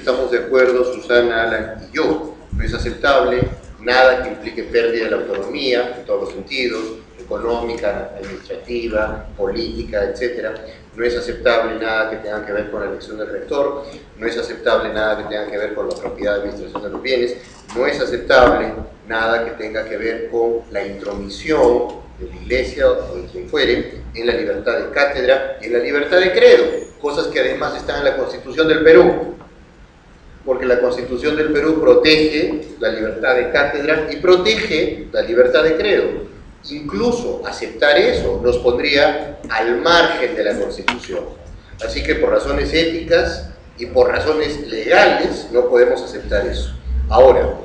estamos de acuerdo Susana, Alan y yo. No es aceptable nada que implique pérdida de la autonomía en todos los sentidos, económica, administrativa, política, etc. No es aceptable nada que tenga que ver con la elección del rector, no es aceptable nada que tenga que ver con la propiedad de administración de los bienes, no es aceptable nada que tenga que ver con la intromisión de la Iglesia o de quien fuere en la libertad de cátedra y en la libertad de credo, cosas que además están en la Constitución del Perú, porque la Constitución del Perú protege la libertad de cátedra y protege la libertad de credo. Incluso aceptar eso nos pondría al margen de la Constitución. Así que por razones éticas y por razones legales no podemos aceptar eso. Ahora,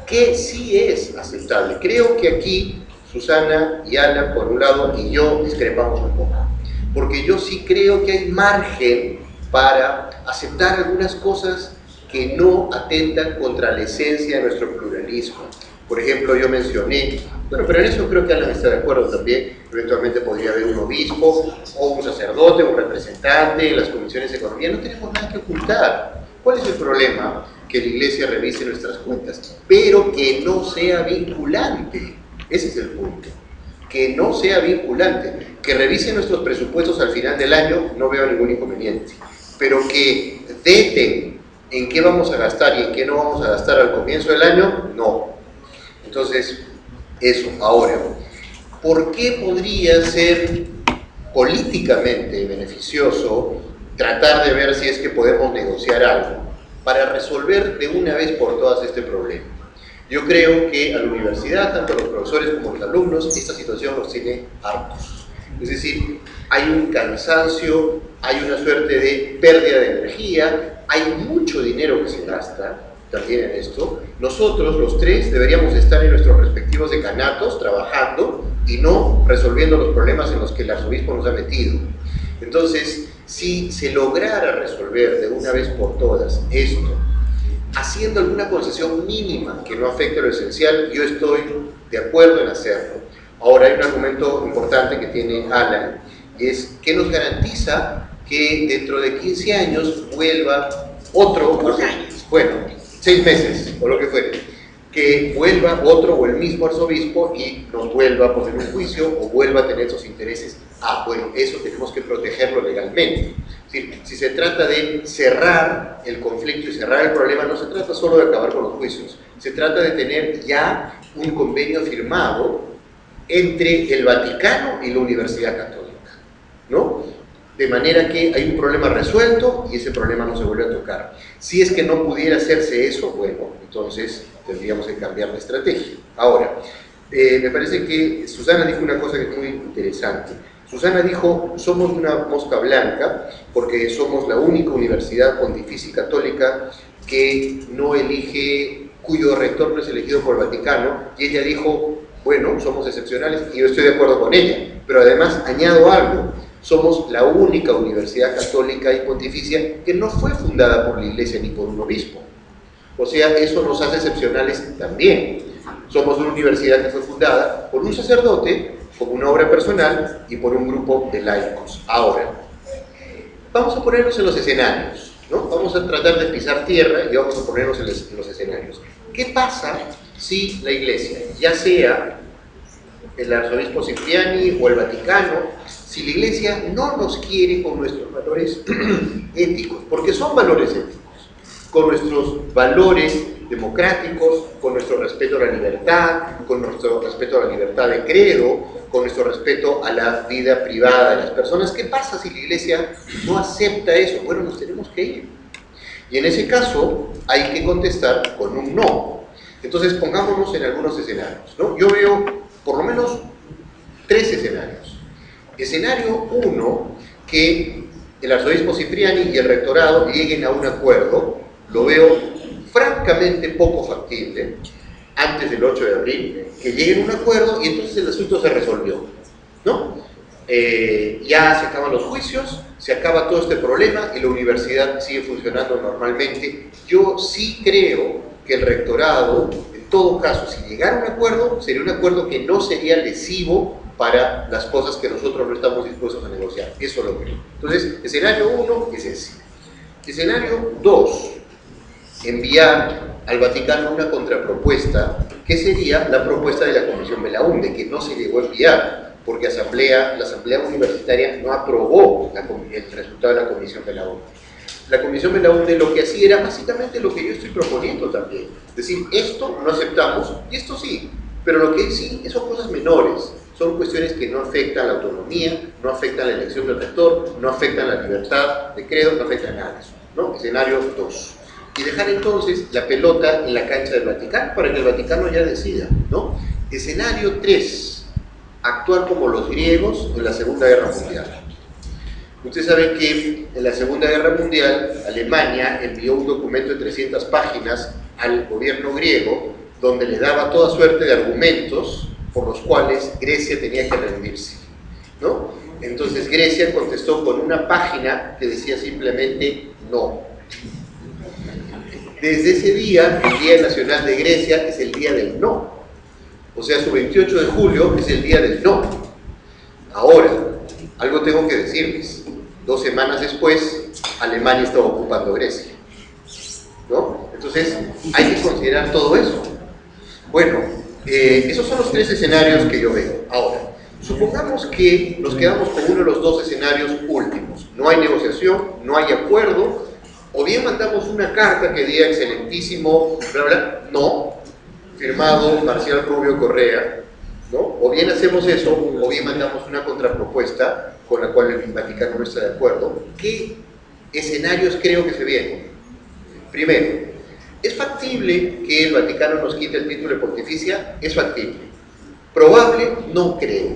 ¿qué sí es aceptable? Creo que aquí Susana y Alan, por un lado, y yo discrepamos un poco. Porque yo sí creo que hay margen para aceptar algunas cosas que no atentan contra la esencia de nuestro pluralismo. Por ejemplo, yo mencioné, bueno, pero en eso creo que Alan está de acuerdo también, eventualmente podría haber un obispo o un sacerdote, un representante en las comisiones de economía, no tenemos nada que ocultar. ¿Cuál es el problema? Que la Iglesia revise nuestras cuentas, pero que no sea vinculante. Ese es el punto. Que no sea vinculante. Que revise nuestros presupuestos al final del año, no veo ningún inconveniente. Pero que veten en qué vamos a gastar y en qué no vamos a gastar al comienzo del año, no. Entonces, eso. Ahora, ¿por qué podría ser políticamente beneficioso tratar de ver si es que podemos negociar algo para resolver de una vez por todas este problema? Yo creo que a la universidad, tanto a los profesores como a los alumnos, esta situación los tiene hartos. Es decir, hay un cansancio, hay una suerte de pérdida de energía, hay mucho dinero que se gasta también en esto. Nosotros, los tres, deberíamos estar en nuestros respectivos decanatos trabajando y no resolviendo los problemas en los que el arzobispo nos ha metido. Entonces, si se lograra resolver de una vez por todas esto, haciendo alguna concesión mínima que no afecte lo esencial, yo estoy de acuerdo en hacerlo. Ahora hay un argumento importante que tiene Alan, y es que nos garantiza que dentro de 15 años vuelva otro, bueno, 6 meses o lo que fuere, que vuelva otro o el mismo arzobispo y nos vuelva a poner un juicio o vuelva a tener esos intereses. Ah, bueno, eso tenemos que protegerlo legalmente. Si se trata de cerrar el conflicto y cerrar el problema, no se trata solo de acabar con los juicios, se trata de tener ya un convenio firmado entre el Vaticano y la Universidad Católica, ¿no? De manera que hay un problema resuelto y ese problema no se vuelve a tocar. Si es que no pudiera hacerse eso, bueno, entonces tendríamos que cambiar de estrategia. Ahora, me parece que Susana dijo una cosa que es muy interesante. Susana dijo, somos una mosca blanca porque somos la única universidad pontificia católica que no elige, cuyo rector no es elegido por el Vaticano, y ella dijo, bueno, somos excepcionales, y yo estoy de acuerdo con ella, pero además añado algo, somos la única universidad católica y pontificia que no fue fundada por la Iglesia ni por un obispo. O sea, eso nos hace excepcionales también. Somos una universidad que fue fundada por un sacerdote, como una obra personal y por un grupo de laicos. Ahora, vamos a ponernos en los escenarios, ¿no? Vamos a tratar de pisar tierra y vamos a ponernos en los escenarios. ¿Qué pasa si la Iglesia, ya sea el arzobispo Cipriani o el Vaticano, si la Iglesia no nos quiere con nuestros valores éticos, porque son valores éticos, con nuestros valores democráticos, con nuestro respeto a la libertad, con nuestro respeto a la libertad de credo, con nuestro respeto a la vida privada de las personas? ¿Qué pasa si la Iglesia no acepta eso? Bueno, nos tenemos que ir. Y en ese caso hay que contestar con un no. Entonces pongámonos en algunos escenarios, ¿no? Yo veo por lo menos 3 escenarios. Escenario 1, que el arzobispo Cipriani y el rectorado lleguen a un acuerdo, lo veo francamente poco factible, antes del 8 de abril, que lleguen a un acuerdo y entonces el asunto se resolvió, ¿no? Ya se acaban los juicios, se acaba todo este problema y la universidad sigue funcionando normalmente. Yo sí creo que el rectorado, en todo caso, si llegara a un acuerdo, sería un acuerdo que no sería lesivo para las cosas que nosotros no estamos dispuestos a negociar. Eso lo creo. Entonces, escenario 1 es ese. Escenario 2. enviar al Vaticano una contrapropuesta, que sería la propuesta de la Comisión Belaúnde, que no se llegó a enviar, porque la Asamblea Universitaria no aprobó el resultado de la Comisión Belaúnde. La Comisión Belaúnde lo que hacía era básicamente lo que yo estoy proponiendo también, es decir, esto no aceptamos y esto sí, pero lo que sí son cosas menores, son cuestiones que no afectan la autonomía, no afectan la elección del rector, no afectan la libertad de credo, no afectan nada de eso, ¿no? Escenario 2. Y dejar entonces la pelota en la cancha del Vaticano para que el Vaticano ya decida, ¿no? Escenario 3. Actuar como los griegos en la Segunda Guerra Mundial. Ustedes saben que en la Segunda Guerra Mundial Alemania envió un documento de 300 páginas al gobierno griego donde le daba toda suerte de argumentos por los cuales Grecia tenía que rendirse, ¿no? Entonces Grecia contestó con una página que decía simplemente no. Desde ese día, el Día Nacional de Grecia es el día del no. O sea, su 28 de julio es el día del no. Ahora, algo tengo que decirles. 2 semanas después, Alemania estaba ocupando Grecia, ¿no? Entonces, hay que considerar todo eso. Bueno, esos son los 3 escenarios que yo veo. Ahora, supongamos que nos quedamos con uno de los 2 escenarios últimos. No hay negociación, no hay acuerdo, o bien mandamos una carta que diga excelentísimo, bla, bla, no, firmado Marcial Rubio Correa, ¿no? O bien hacemos eso, o bien mandamos una contrapropuesta con la cual el Vaticano no está de acuerdo. ¿Qué escenarios creo que se vienen? Primero, ¿es factible que el Vaticano nos quite el título de pontificia? Es factible. ¿Probable? No creo.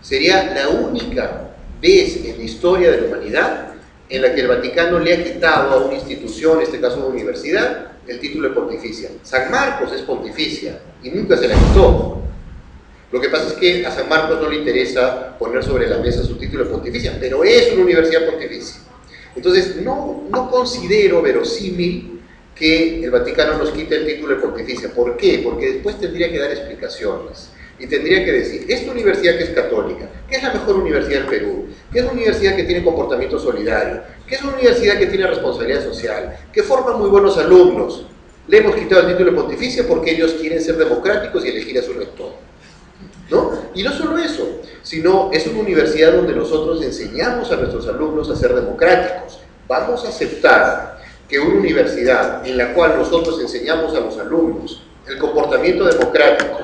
Sería la única vez en la historia de la humanidad en la que el Vaticano le ha quitado a una institución, en este caso una universidad, el título de pontificia. San Marcos es pontificia y nunca se la quitó. Lo que pasa es que a San Marcos no le interesa poner sobre la mesa su título de pontificia, pero es una universidad pontificia. Entonces, no considero verosímil que el Vaticano nos quite el título de pontificia. ¿Por qué? Porque después tendría que dar explicaciones. Y tendría que decir, esta universidad que es católica, que es la mejor universidad del Perú, que es una universidad que tiene comportamiento solidario, que es una universidad que tiene responsabilidad social, que forma muy buenos alumnos, le hemos quitado el título de pontificia porque ellos quieren ser democráticos y elegir a su rector, ¿no? Y no solo eso, sino es una universidad donde nosotros enseñamos a nuestros alumnos a ser democráticos. Vamos a aceptar que una universidad en la cual nosotros enseñamos a los alumnos el comportamiento democrático,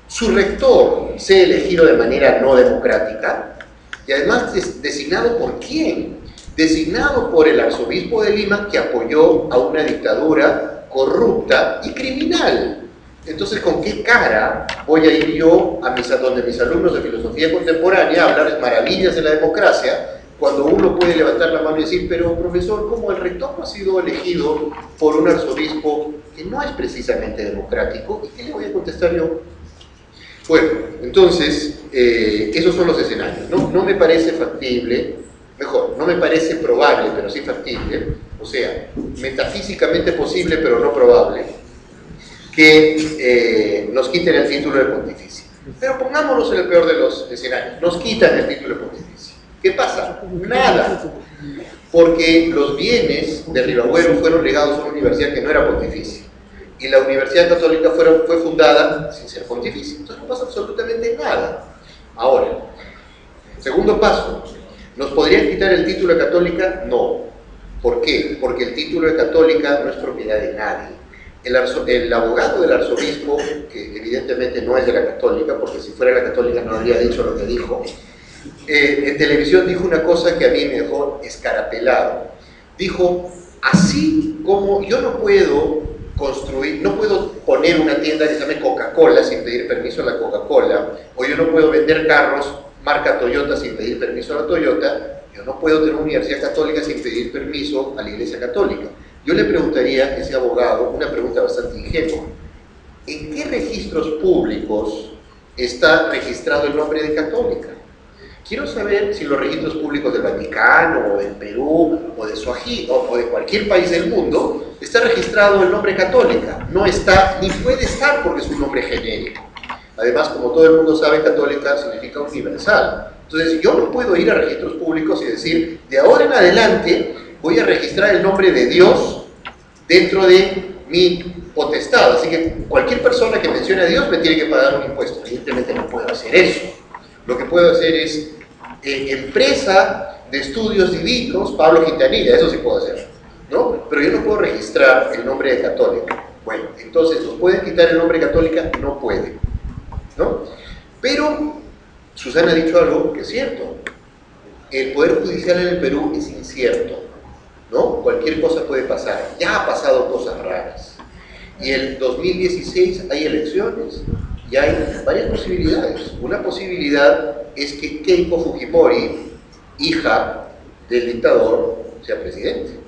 su rector sea elegido de manera no democrática y además designado por quién, designado por el arzobispo de Lima que apoyó a una dictadura corrupta y criminal. Entonces, ¿con qué cara voy a ir yo a donde mis alumnos de filosofía contemporánea a hablarles maravillas de la democracia cuando uno puede levantar la mano y decir, pero profesor, ¿cómo el rector no ha sido elegido por un arzobispo que no es precisamente democrático? ¿Y qué le voy a contestar yo? Bueno, entonces, esos son los escenarios. No me parece factible, mejor, no me parece probable, pero sí factible, o sea, metafísicamente posible, pero no probable, que nos quiten el título de pontificia. Pero pongámonos en el peor de los escenarios, nos quitan el título de pontificia. ¿Qué pasa? Nada, porque los bienes de Ribagüero fueron legados a una universidad que no era pontificia. Y la Universidad Católica fue fundada sin ser pontificia. Entonces no pasa absolutamente nada. Ahora, segundo paso, ¿nos podrían quitar el título de católica? No. ¿Por qué? Porque el título de católica no es propiedad de nadie. El abogado del arzobispo, que evidentemente no es de la católica, porque si fuera la católica no habría dicho lo que dijo, en televisión dijo una cosa que a mí me dejó escarapelado. Dijo, así como yo no puedo no puedo poner una tienda que se llame Coca-Cola sin pedir permiso a la Coca-Cola, o yo no puedo vender carros marca Toyota sin pedir permiso a la Toyota, yo no puedo tener una universidad católica sin pedir permiso a la Iglesia Católica. Yo le preguntaría a ese abogado una pregunta bastante ingenua. ¿En qué registros públicos está registrado el nombre de católica? Quiero saber si los registros públicos del Vaticano, o del Perú, o de Suají, o de cualquier país del mundo, está registrado el nombre católica. No está, ni puede estar porque es un nombre genérico. Además, como todo el mundo sabe, católica significa universal. Entonces, yo no puedo ir a registros públicos y decir, de ahora en adelante voy a registrar el nombre de Dios dentro de mi potestad. Así que cualquier persona que mencione a Dios me tiene que pagar un impuesto. Evidentemente no puedo hacer eso. Lo que puedo hacer es empresa de estudios divinos, Pablo Quintanilla, eso sí puedo hacer, ¿no? Pero yo no puedo registrar el nombre de católica. Bueno, entonces, ¿nos pueden quitar el nombre católica? No puede, ¿no? Pero Susana ha dicho algo que es cierto. El Poder Judicial en el Perú es incierto, ¿no? Cualquier cosa puede pasar. Ya ha pasado cosas raras. Y el 2016 hay elecciones y hay varias posibilidades. Una posibilidad es que Keiko Fujimori, hija del dictador, sea presidente.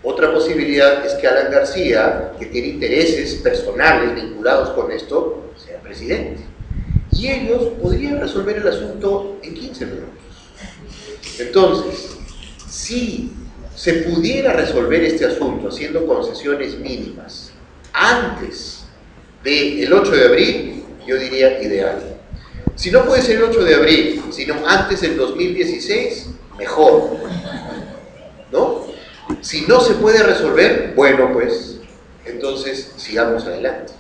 Otra posibilidad es que Alan García, que tiene intereses personales vinculados con esto, sea presidente. Y ellos podrían resolver el asunto en 15 minutos. Entonces, si se pudiera resolver este asunto haciendo concesiones mínimas antes del 8 de abril, yo diría ideal. Si no puede ser el 8 de abril, sino antes del 2016, mejor, ¿no? Si no se puede resolver, bueno, pues, entonces sigamos adelante.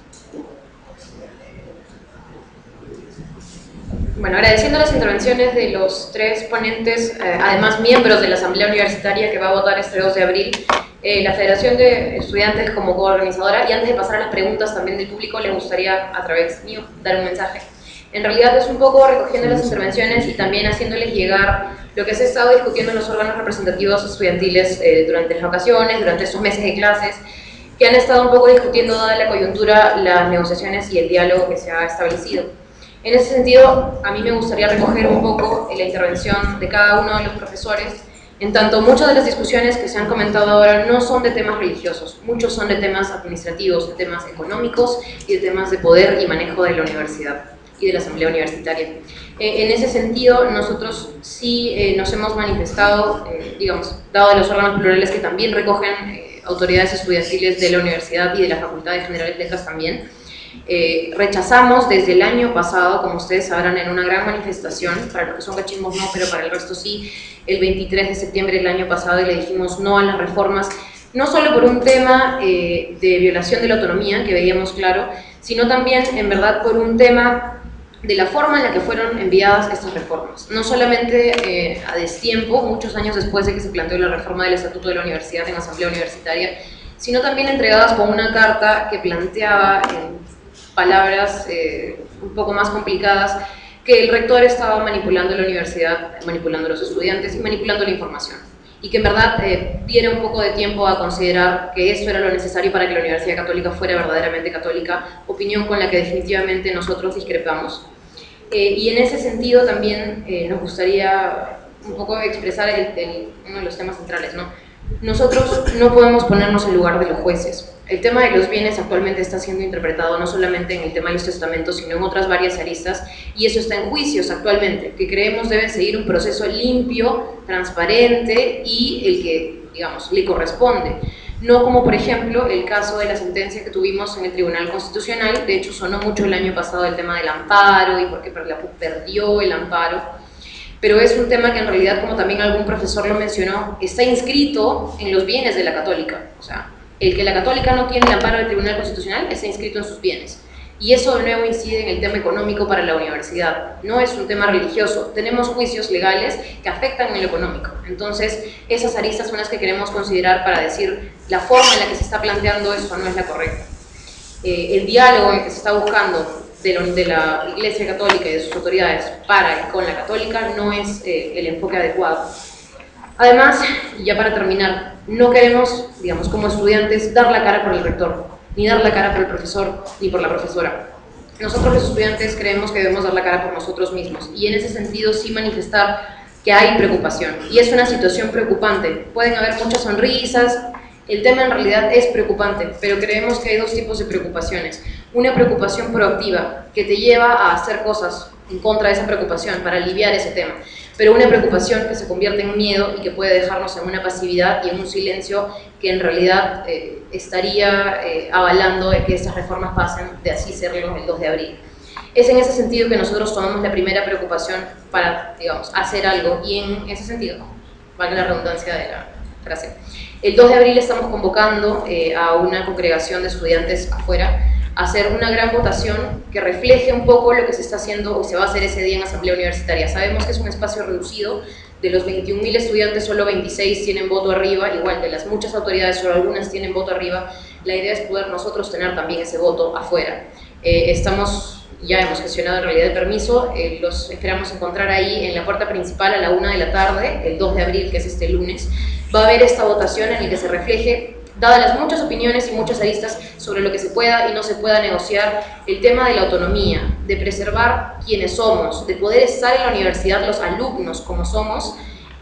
Bueno, agradeciendo las intervenciones de los tres ponentes, además miembros de la Asamblea Universitaria que va a votar este 2 de abril, la Federación de Estudiantes como coorganizadora, y antes de pasar a las preguntas también del público, les gustaría a través mío dar un mensaje. En realidad es un poco recogiendo las intervenciones y también haciéndoles llegar lo que se ha estado discutiendo en los órganos representativos estudiantiles durante las vacaciones, durante estos meses de clases, que han estado un poco discutiendo, dada la coyuntura, las negociaciones y el diálogo que se ha establecido. En ese sentido, a mí me gustaría recoger un poco la intervención de cada uno de los profesores, en tanto muchas de las discusiones que se han comentado ahora no son de temas religiosos, muchos son de temas administrativos, de temas económicos y de temas de poder y manejo de la universidad y de la Asamblea Universitaria. En ese sentido, nosotros sí nos hemos manifestado, digamos, dado de los órganos plurales que también recogen autoridades estudiantiles de la universidad y de la Facultad de Generales Letras también. Rechazamos desde el año pasado, como ustedes sabrán, en una gran manifestación, para los que son cachimbos no, pero para el resto sí, el 23 de septiembre del año pasado, y le dijimos no a las reformas, no solo por un tema de violación de la autonomía, que veíamos claro, sino también, en verdad, por un tema de la forma en la que fueron enviadas estas reformas. No solamente a destiempo, muchos años después de que se planteó la reforma del Estatuto de la Universidad en Asamblea Universitaria, sino también entregadas con una carta que planteaba palabras un poco más complicadas, que el rector estaba manipulando la universidad, manipulando a los estudiantes y manipulando la información. Y que en verdad diera un poco de tiempo a considerar que esto era lo necesario para que la Universidad Católica fuera verdaderamente católica, opinión con la que definitivamente nosotros discrepamos. Y en ese sentido también nos gustaría un poco expresar uno de los temas centrales, ¿no? Nosotros no podemos ponernos en lugar de los jueces. El tema de los bienes actualmente está siendo interpretado no solamente en el tema de los testamentos, sino en otras varias aristas, y eso está en juicios actualmente, que creemos debe seguir un proceso limpio, transparente y el que, digamos, le corresponde. No como, por ejemplo, el caso de la sentencia que tuvimos en el Tribunal Constitucional. De hecho, sonó mucho el año pasado el tema del amparo y por qué la PUC perdió el amparo. Pero es un tema que en realidad, como también algún profesor lo mencionó, está inscrito en los bienes de la Católica. O sea, el que la Católica no tiene el amparo del Tribunal Constitucional está inscrito en sus bienes. Y eso de nuevo incide en el tema económico para la universidad. No es un tema religioso. Tenemos juicios legales que afectan en lo económico. Entonces, esas aristas son las que queremos considerar para decir la forma en la que se está planteando eso no es la correcta. El diálogo que se está buscando de la Iglesia Católica y de sus autoridades para y con la Católica no es el enfoque adecuado. Además, y ya para terminar, no queremos, digamos, como estudiantes, dar la cara por el rector, ni dar la cara por el profesor, ni por la profesora. Nosotros los estudiantes creemos que debemos dar la cara por nosotros mismos, y en ese sentido sí manifestar que hay preocupación, y es una situación preocupante. Pueden haber muchas sonrisas, el tema en realidad es preocupante, pero creemos que hay dos tipos de preocupaciones. Una preocupación proactiva, que te lleva a hacer cosas en contra de esa preocupación, para aliviar ese tema, pero una preocupación que se convierte en miedo y que puede dejarnos en una pasividad y en un silencio que en realidad estaría avalando que estas reformas pasen, de así serlo el 2 de abril. Es en ese sentido que nosotros tomamos la primera preocupación para, digamos, hacer algo, y en ese sentido, vale la redundancia de la frase. El 2 de abril estamos convocando a una congregación de estudiantes afuera a hacer una gran votación que refleje un poco lo que se está haciendo o se va a hacer ese día en Asamblea Universitaria. Sabemos que es un espacio reducido, de los 21.000 estudiantes solo 26 tienen voto arriba, igual de las muchas autoridades solo algunas tienen voto arriba. La idea es poder nosotros tener también ese voto afuera. Ya hemos gestionado en realidad el permiso, los esperamos encontrar ahí en la puerta principal a la 1 de la tarde, el 2 de abril, que es este lunes. Va a haber esta votación en la que se refleje, dadas las muchas opiniones y muchas aristas sobre lo que se pueda y no se pueda negociar, el tema de la autonomía, de preservar quienes somos, de poder estar en la universidad los alumnos como somos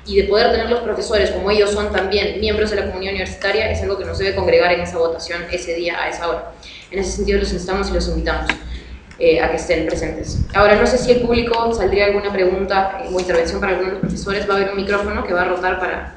y de poder tener los profesores como ellos son también miembros de la comunidad universitaria, es algo que nos debe congregar en esa votación ese día a esa hora. En ese sentido los instamos y los invitamos a que estén presentes. Ahora, no sé si el público saldría alguna pregunta o intervención para algunos de los profesores. Va a haber un micrófono que va a rotar para